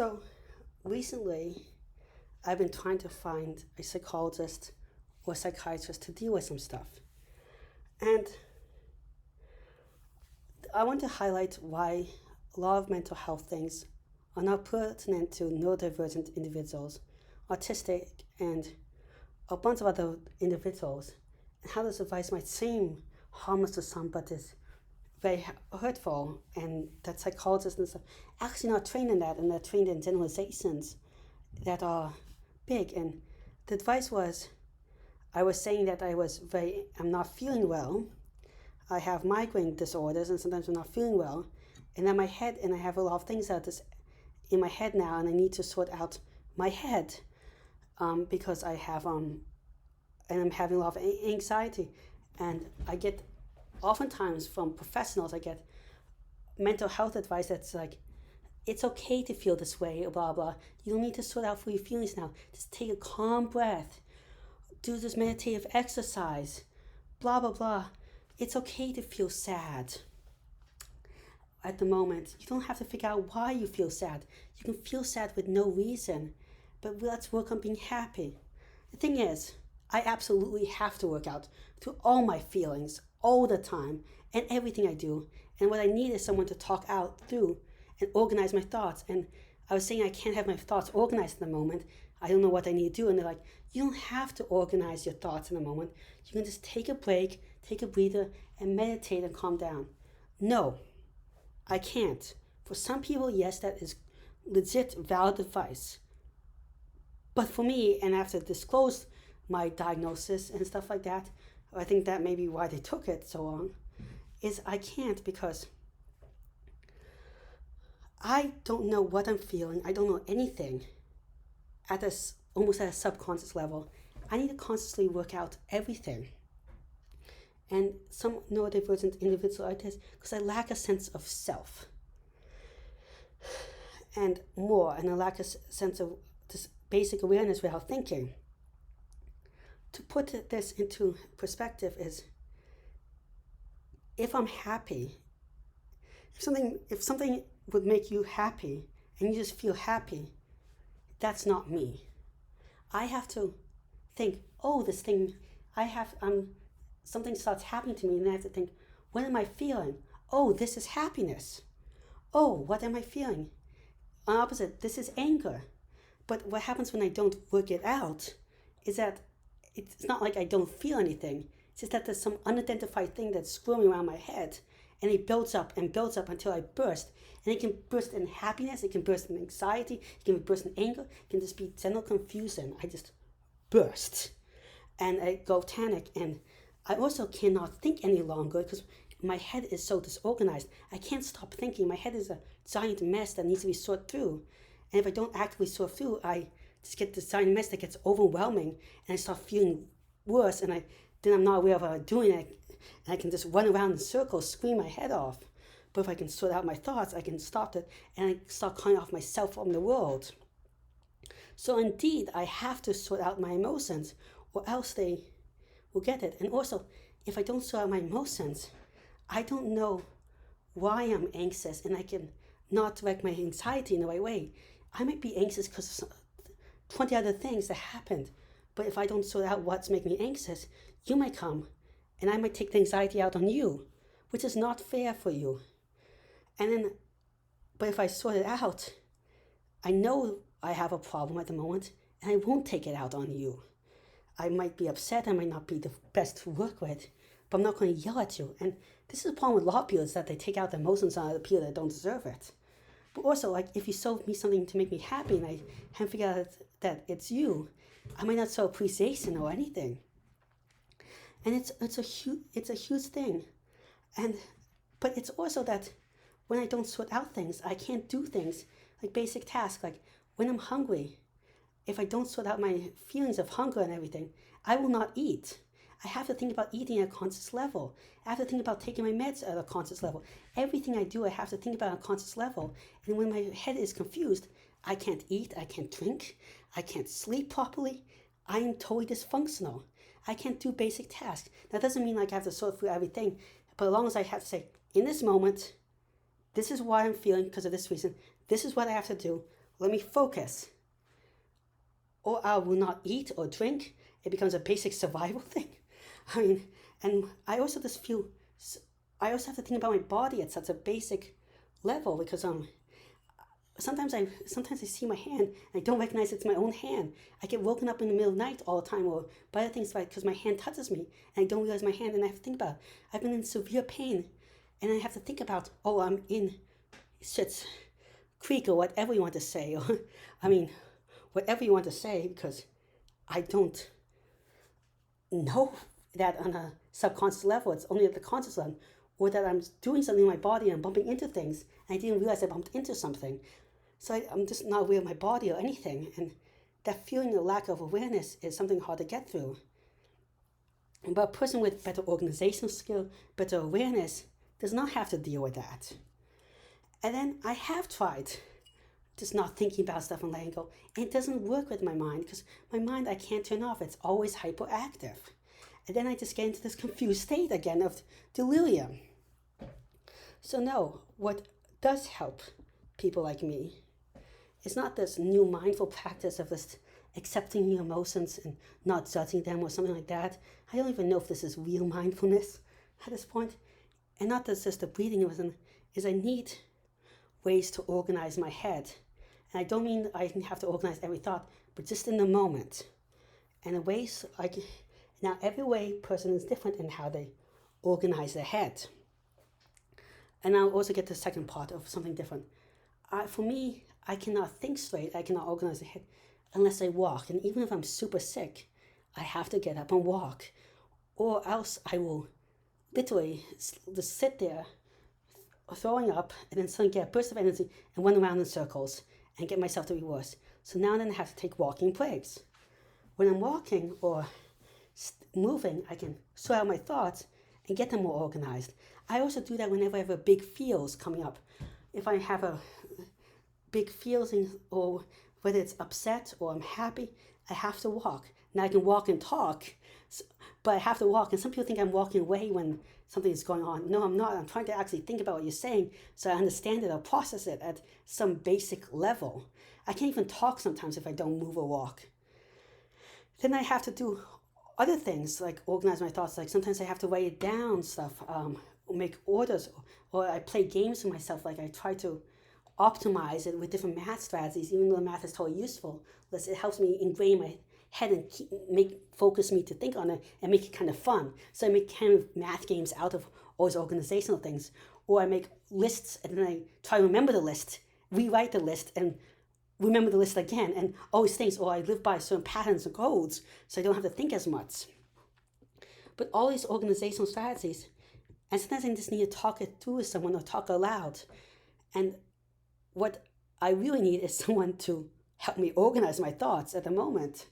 So recently, I've been trying to find a psychologist or psychiatrist to deal with some stuff. And I want to highlight why a lot of mental health things are not pertinent to neurodivergent individuals, autistic, and a bunch of other individuals, and how this advice might seem harmless to some, but is very hurtful, and that psychologists and stuff actually not trained in that, and they're trained in generalizations that are big. And the advice was, I was saying that I'm not feeling well. I have migraine disorders, and sometimes I'm not feeling well. And then my head, and I have a lot of things that is in my head now, and I need to sort out my head because and I'm having a lot of anxiety. And I get, oftentimes from professionals, I get mental health advice that's like, it's okay to feel this way, or blah, blah. You don't need to sort out for your feelings now. Just take a calm breath. Do this meditative exercise. Blah, blah, blah. It's okay to feel sad at the moment. You don't have to figure out why you feel sad. You can feel sad with no reason, but let's work on being happy. The thing is, I absolutely have to work out through all my feelings all the time and everything I do. And what I need is someone to talk out through and organize my thoughts. And I was saying I can't have my thoughts organized in the moment. I don't know what I need to do. And they're like, you don't have to organize your thoughts in a moment. You can just take a break, take a breather, and meditate and calm down. No, I can't. For some people, yes, that is legit valid advice. But for me, and after disclose my diagnosis and stuff like that, I think that may be why they took it so long, is I can't, because I don't know what I'm feeling. I don't know anything almost at a subconscious level. I need to consciously work out everything. And some neurodivergent individuals are this because I lack a sense of self and I lack a sense of this basic awareness without thinking. To put this into perspective is, if I'm happy, if something would make you happy and you just feel happy, that's not me. I have to think, oh, this thing, something starts happening to me, and I have to think, what am I feeling? Oh, this is happiness. Oh, what am I feeling? On opposite, this is anger. But what happens when I don't work it out is that it's not like I don't feel anything. It's just that there's some unidentified thing that's swirling around my head, and it builds up and builds up until I burst. And it can burst in happiness, it can burst in anxiety, it can burst in anger, it can just be general confusion. I just burst. And I go panic, and I also cannot think any longer because my head is so disorganized. I can't stop thinking. My head is a giant mess that needs to be sorted through. And if I don't actively sort through, I just get this giant mess that gets overwhelming, and I start feeling worse, and then I'm not aware of what I'm doing, and I can just run around in circles, scream my head off. But if I can sort out my thoughts, I can stop it, and I start cutting off myself from the world. So indeed, I have to sort out my emotions, or else they will get it. And also, if I don't sort out my emotions, I don't know why I'm anxious, and I can not direct my anxiety in the right way. I might be anxious because of 20 other things that happened, but if I don't sort out what's making me anxious, you might come, and I might take the anxiety out on you, which is not fair for you. But if I sort it out, I know I have a problem at the moment, and I won't take it out on you. I might be upset, I might not be the best to work with, but I'm not going to yell at you. And this is the problem with a lot of people, is that they take out their emotions on other people that don't deserve it. But also, like, if you sold me something to make me happy and I haven't figured out that it's you, I might not show appreciation or anything. And it's a huge thing. But it's also that when I don't sort out things, I can't do things like basic tasks. Like when I'm hungry, if I don't sort out my feelings of hunger and everything, I will not eat. I have to think about eating at a conscious level. I have to think about taking my meds at a conscious level. Everything I do, I have to think about at a conscious level. And when my head is confused, I can't eat, I can't drink, I can't sleep properly. I am totally dysfunctional. I can't do basic tasks. That doesn't mean like I have to sort through everything, but as long as I have to say, in this moment, this is why I'm feeling because of this reason, this is what I have to do, let me focus, or I will not eat or drink. It becomes a basic survival thing. I mean, and I also just feel, I also have to think about my body at such a basic level, because sometimes I see my hand and I don't recognize it's my own hand. I get woken up in the middle of the night all the time, or by other things, because my hand touches me and I don't realize my hand, and I have to think about it. I've been in severe pain, and I have to think about, oh, I'm in Schitt's Creek, or whatever you want to say, or I mean, whatever you want to say, because I don't know that on a subconscious level. It's only at the conscious level, or that I'm doing something in my body and I'm bumping into things and I didn't realize I bumped into something. So I'm just not aware of my body or anything, and that feeling of lack of awareness is something hard to get through. But a person with better organizational skill, better awareness, does not have to deal with that. And then I have tried just not thinking about stuff and letting go. And it doesn't work with my mind, because my mind I can't turn off. It's always hyperactive. And then I just get into this confused state again of delirium. So no, what does help people like me is not this new mindful practice of just accepting your emotions and not judging them or something like that. I don't even know if this is real mindfulness at this point. And not just the breathing is I need ways to organize my head. And I don't mean I have to organize every thought, but just in the moment. And the ways now every person is different in how they organize their head. And I'll also get to the second part of something different. For me, I cannot think straight, I cannot organize the head unless I walk. And even if I'm super sick, I have to get up and walk. Or else I will literally just sit there throwing up, and then suddenly get a burst of energy and run around in circles and get myself to be worse. So now and then I have to take walking breaks. When I'm walking or moving, I can sort out my thoughts and get them more organized. I also do that whenever I have a big feels coming up. If I have a big feeling, or whether it's upset or I'm happy, I have to walk. Now I can walk and talk, but I have to walk. And some people think I'm walking away when something is going on. No, I'm not. I'm trying to actually think about what you're saying so I understand it or process it at some basic level. I can't even talk sometimes if I don't move or walk. Then I have to do other things like organize my thoughts. Like sometimes I have to write down stuff, make orders, or I play games with myself. Like I try to optimize it with different math strategies, even though the math is totally useful. It helps me ingrain my head and focus me to think on it and make it kind of fun. So I make kind of math games out of all these organizational things. Or I make lists and then I try to remember the list, rewrite the list, and remember the list again, and all these things. Or I live by certain patterns and codes so I don't have to think as much. But all these organizational strategies, and sometimes I just need to talk it through with someone or talk aloud. And what I really need is someone to help me organize my thoughts at the moment.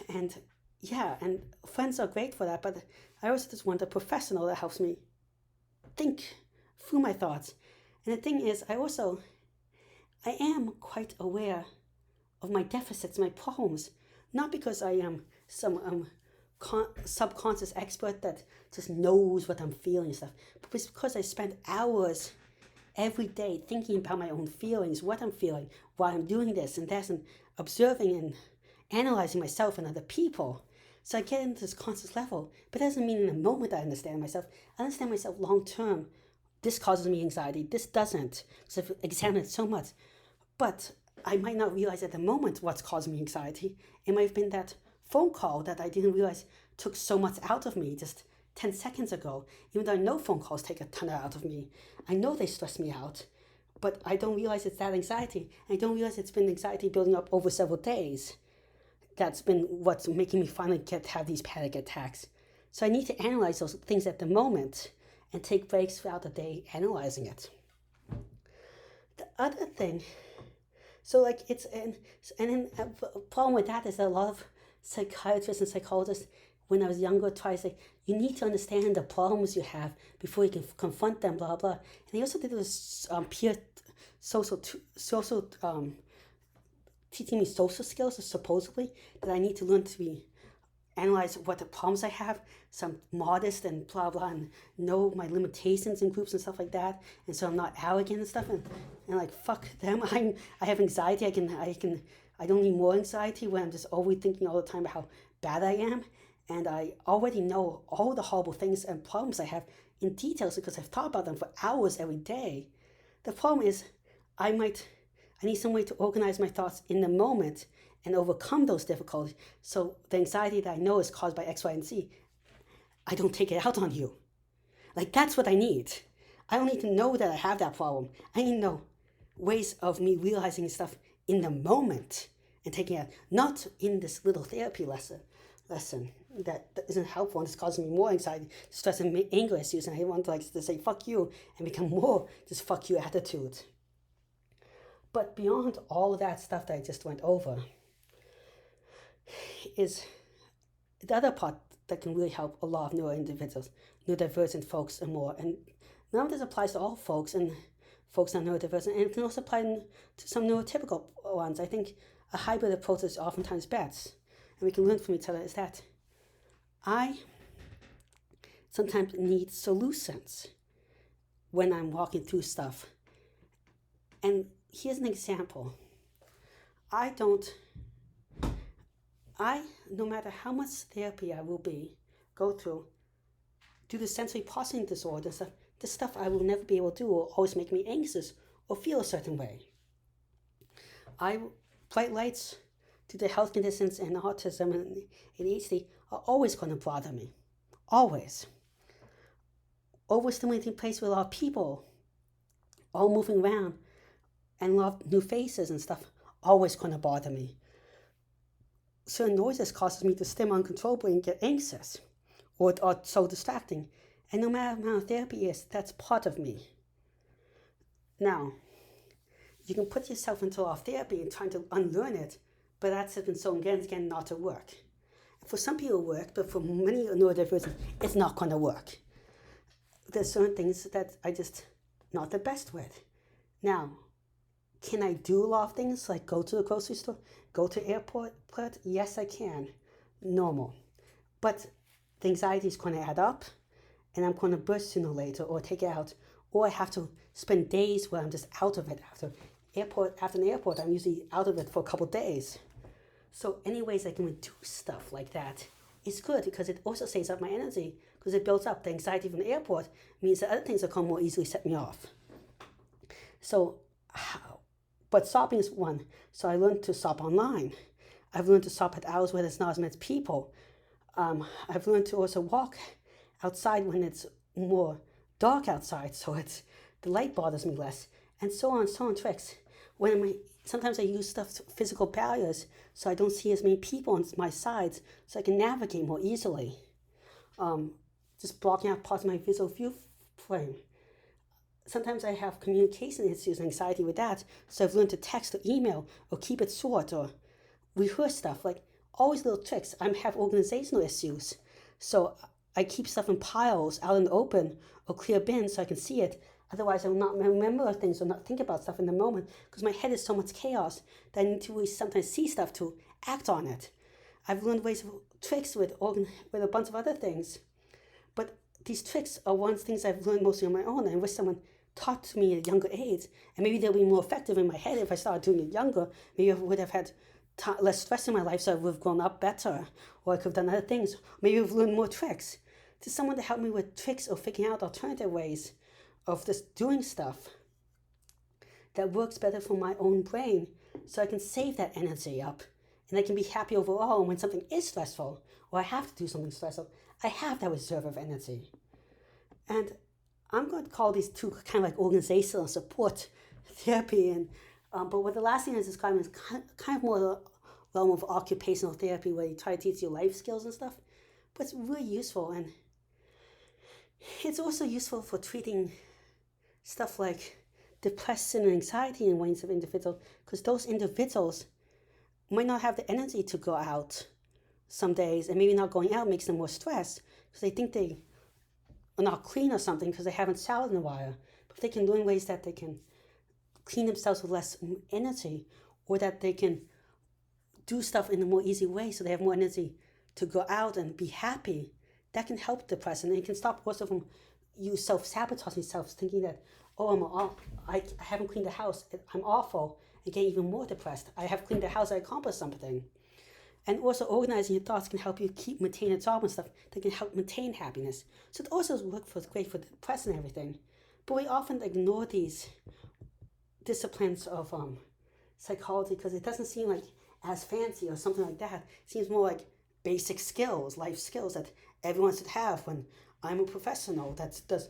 And yeah, and friends are great for that, but I also just want a professional that helps me think through my thoughts. And the thing is, I am quite aware of my deficits, my problems, not because I am some subconscious expert that just knows what I'm feeling and stuff, but it's because I spend hours every day thinking about my own feelings, what I'm feeling, why I'm doing this and that, and observing and analyzing myself and other people. So I get into this conscious level, but it doesn't mean in the moment I understand myself. I understand myself long term. This causes me anxiety, this doesn't, because I've examined it so much. But I might not realize at the moment what's causing me anxiety. It might have been that phone call that I didn't realize took so much out of me just 10 seconds ago, even though I know phone calls take a ton out of me. I know they stress me out, but I don't realize it's that anxiety. I don't realize it's been anxiety building up over several days. That's been what's making me finally have these panic attacks. So I need to analyze those things at the moment and take breaks throughout the day analyzing it. The other thing, so like it's, and then a problem with that is that a lot of psychiatrists and psychologists, when I was younger, try to say, you need to understand the problems you have before you can confront them, blah, blah. And they also did this peer social teaching me social skills, supposedly, that I need to learn to analyze what the problems I have, some modest and blah, blah, and know my limitations in groups and stuff like that. And so I'm not arrogant and stuff. And and like fuck them. I have anxiety. I don't need more anxiety when I'm just always thinking all the time about how bad I am, and I already know all the horrible things and problems I have in details because I've thought about them for hours every day. The problem is I need some way to organize my thoughts in the moment and overcome those difficulties. So the anxiety that I know is caused by X, Y, and Z, I don't take it out on you. Like, that's what I need. I don't need to know that I have that problem. I need to know ways of me realizing stuff in the moment and taking it out, not in this little therapy lesson that isn't helpful and it's causing me more anxiety, stress, and anger issues. And I want to say fuck you and become more just fuck you attitude. But beyond all of that stuff that I just went over is the other part that can really help a lot of neurodivergent folks and more. And none of this applies to all folks and folks that are neurodivergent, and it can also apply to some neurotypical ones. I think a hybrid approach is oftentimes best, and we can learn from each other, is that I sometimes need solutions when I'm walking through stuff. And here's an example. No matter how much therapy I will go through, due to sensory processing disorder and stuff, the stuff I will never be able to do will always make me anxious or feel a certain way. Bright lights due to health conditions and autism and ADHD are always going to bother me. Always. Overstimulating place with a lot of people, all moving around, and a lot of new faces and stuff, always going to bother me. Certain noises causes me to stim uncontrollably and get anxious, or so distracting. And no matter how therapy is, that's part of me. Now, you can put yourself into a lot of therapy and trying to unlearn it, but that's been shown again and again not to work. For some people it works, but for many neurodivergent, it's not going to work. There's certain things that I just not the best with. Now, can I do a lot of things like go to the grocery store, go to airport? Yes, I can. Normal. But the anxiety is going to add up, and I'm going to burst sooner or later, or take it out, or I have to spend days where I'm just out of it. After an airport, I'm usually out of it for a couple of days. So any ways I can reduce stuff like that is good, because it also saves up my energy, because it builds up. The anxiety from the airport means that other things that come more easily set me off. But shopping is one. So I learned to shop online. I've learned to shop at hours where there's not as many people. I've learned to also walk outside when it's more dark outside, so the light bothers me less, and so on tricks. Sometimes I use physical barriers, so I don't see as many people on my sides, so I can navigate more easily. Just blocking out parts of my visual view frame. Sometimes I have communication issues and anxiety with that, so I've learned to text or email or keep it short or rehearse stuff, like always little tricks. I have organizational issues, so I keep stuff in piles out in the open or clear bins so I can see it. Otherwise, I will not remember things or not think about stuff in the moment, because my head is so much chaos that I need to really sometimes see stuff to act on it. I've learned tricks with a bunch of other things. But these tricks are things I've learned mostly on my own. I wish someone taught to me at a younger age, and maybe they'll be more effective in my head if I started doing it younger. Maybe I would have had less stress in my life, so I would have grown up better, or I could have done other things. Maybe I've learned more tricks. To someone to help me with tricks or figuring out alternative ways of just doing stuff that works better for my own brain, so I can save that energy up and I can be happy overall. And when something is stressful or I have to do something stressful, I have that reserve of energy. And I'm going to call these two kind of like organizational support therapy. And but what the last thing I was describing is kind of more the realm of occupational therapy, where you try to teach you life skills and stuff. But it's really useful, and it's also useful for treating stuff like depression and anxiety in ways of individuals, because those individuals might not have the energy to go out some days, and maybe not going out makes them more stressed because they think they are not clean or something because they haven't showered in a while. But if they can learn ways that they can clean themselves with less energy, or that they can do stuff in a more easy way so they have more energy to go out and be happy, that can help depression, and it can stop also from you self-sabotaging yourself, thinking that oh, I haven't cleaned the house, I'm awful, and get even more depressed. I have cleaned the house, I accomplished something. And also organizing your thoughts can help you keep maintain a job and stuff that can help maintain happiness. So it also works for great for the depression and everything. But we often ignore these disciplines of psychology because it doesn't seem like as fancy or something like that. It seems more like basic skills, life skills that everyone should have. When I'm a professional that does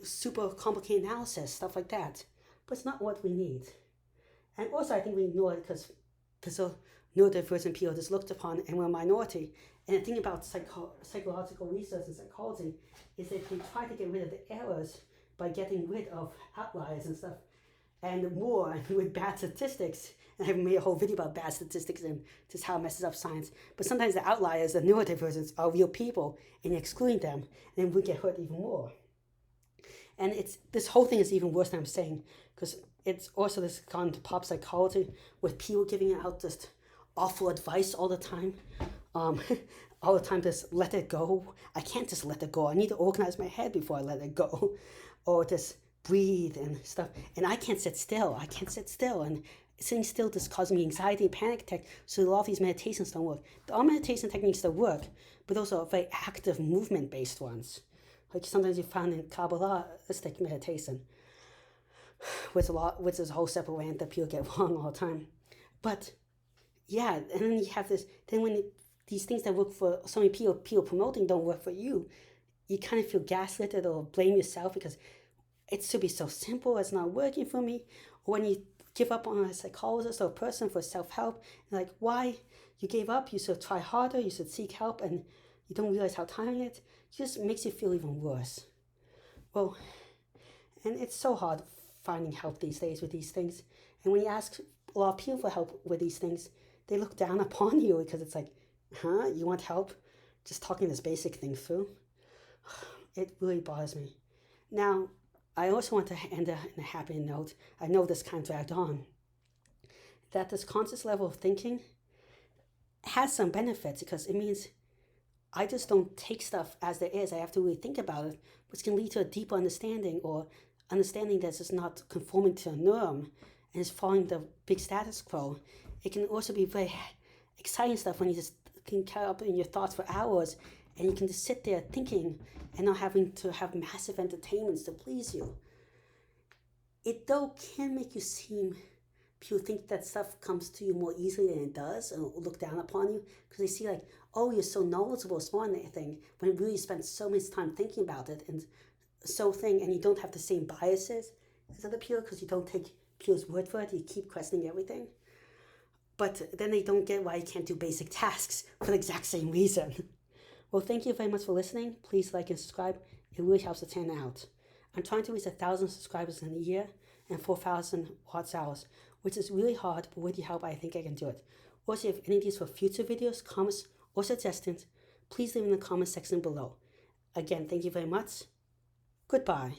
super complicated analysis, stuff like that. But it's not what we need. And also, I think we ignore it because of neurodivergent people just looked upon and we're a minority. And the thing about psychological research and psychology is that they try to get rid of the errors by getting rid of outliers and stuff. And more with bad statistics. And I've made a whole video about bad statistics and just how it messes up science. But sometimes the outliers, the neurodivergents, are real people, and you're excluding them, and then we get hurt even more. And this whole thing is even worse than I'm saying, because it's also this gone to pop psychology with people giving out just awful advice all the time. All the time, just let it go. I can't just let it go. I need to organize my head before I let it go. Or just breathe and stuff. And I can't sit still. And sitting still just causes me anxiety and panic attack. So a lot of these meditations don't work. All meditation techniques that work, but those are very active movement-based ones. Like sometimes you find in Kabbalistic meditation, which is a whole separate rant that people get wrong all the time. But yeah, and then you have this, then when these things that work for so many people promoting don't work for you, you kind of feel gaslit or blame yourself because it should be so simple, it's not working for me. Or when you give up on a psychologist or a person for self-help, like why you gave up, you should try harder, you should seek help, and you don't realize how tiring it just makes you feel even worse. Well, and it's so hard finding help these days with these things. And when you ask a lot of people for help with these things, they look down upon you because it's like, you want help? Just talking this basic thing through? It really bothers me. Now, I also want to end in a happy note. I know this kind of dragged on. That this conscious level of thinking has some benefits because it means I just don't take stuff as there is. I have to really think about it, which can lead to a deeper understanding or understanding that it's not conforming to a norm and is following the big status quo. It can also be very exciting stuff when you just can carry up in your thoughts for hours and you can just sit there thinking and not having to have massive entertainments to please you. It though can make you seem, people think that stuff comes to you more easily than it does and look down upon you because they see like, oh, you're so knowledgeable, smart and everything, when really you spend so much time thinking about it and and you don't have the same biases as other people because you don't take people's word for it, you keep questioning everything. But then they don't get why you can't do basic tasks for the exact same reason. Well, thank you very much for listening. Please like and subscribe. It really helps the channel out. I'm trying to reach 1,000 subscribers in a year and 4,000 watch hours, which is really hard, but with your help, I think I can do it. Also, if any of these for future videos, comments, or suggestions, please leave in the comment section below. Again, thank you very much. Goodbye.